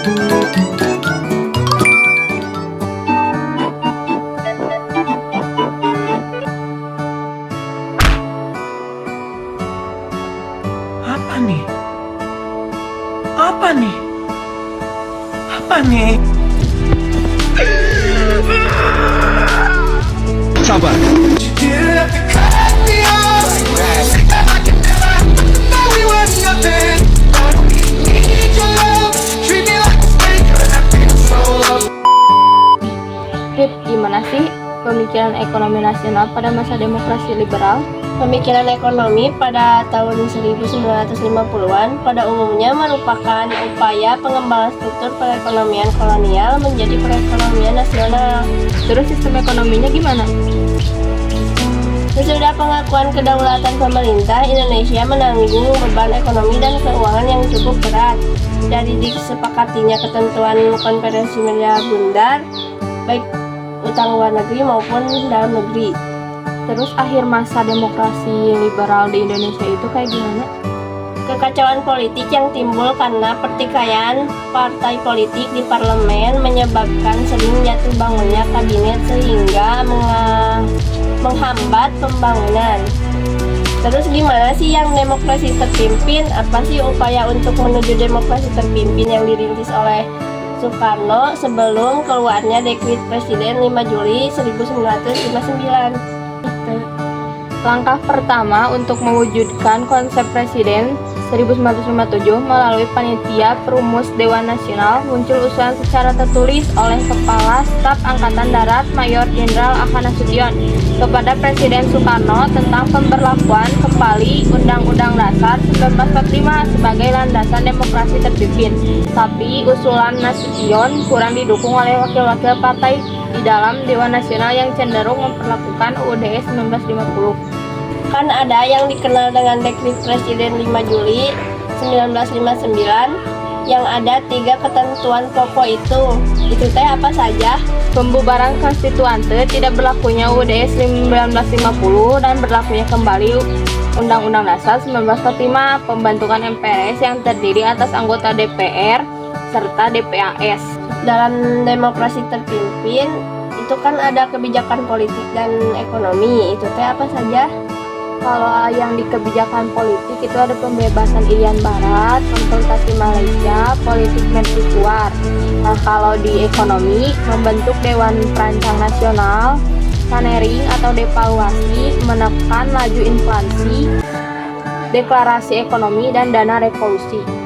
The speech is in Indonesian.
Apa nih? Apa nih? Apa nih? Sabar. Rip, gimana sih pemikiran ekonomi nasional pada masa demokrasi liberal? Pemikiran ekonomi pada tahun 1950-an pada umumnya merupakan upaya pengembangan struktur perekonomian kolonial menjadi perekonomian nasional. Terus sistem ekonominya gimana? Sesudah pengakuan kedaulatan pemerintah, Indonesia menanggung beban ekonomi dan keuangan yang cukup berat. Dari disepakatinya ketentuan Konferensi Media Bundar, baik utang luar negeri maupun dalam negeri. Terus akhir masa demokrasi liberal di Indonesia itu kayak gimana? Kekacauan politik yang timbul karena pertikaian partai politik di parlemen menyebabkan sering jatuh bangunnya kabinet sehingga menghambat pembangunan. Terus gimana sih yang demokrasi terpimpin? Apa sih upaya untuk menuju demokrasi terpimpin yang dirintis oleh Soekarno sebelum keluarnya Dekret Presiden 5 Juli 1959? Langkah pertama untuk mewujudkan konsep Presiden 1957 melalui Panitia Perumus Dewan Nasional muncul usulan secara tertulis oleh Kepala Staf Angkatan Darat Mayor Jenderal Ahmad Nasution kepada Presiden Soekarno tentang pemberlakuan kembali Undang-Undang Dasar 1945 sebagai landasan demokrasi terpimpin. Tapi usulan Nasution kurang didukung oleh wakil-wakil partai di dalam Dewan Nasional yang cenderung memperlakukan UUD 1950. Kan ada yang dikenal dengan Dekret Presiden 5 Juli 1959 yang ada 3 ketentuan pokok itu. Itu teh apa saja? Pembubaran konstituante, tidak berlakunya UUD 1950 dan berlakunya kembali Undang-Undang Dasar 1945, pembentukan MPRS yang terdiri atas anggota DPR serta DPAS. Dalam demokrasi terpimpin itu kan ada kebijakan politik dan ekonomi. Itu teh apa saja? Kalau yang di kebijakan politik itu ada pembebasan Irian Barat, konsultasi Malaysia, politik mercusuar. Nah, kalau di ekonomi membentuk Dewan Perancang Nasional, Sanering atau devaluasi, menekan laju inflasi, deklarasi ekonomi dan dana revolusi.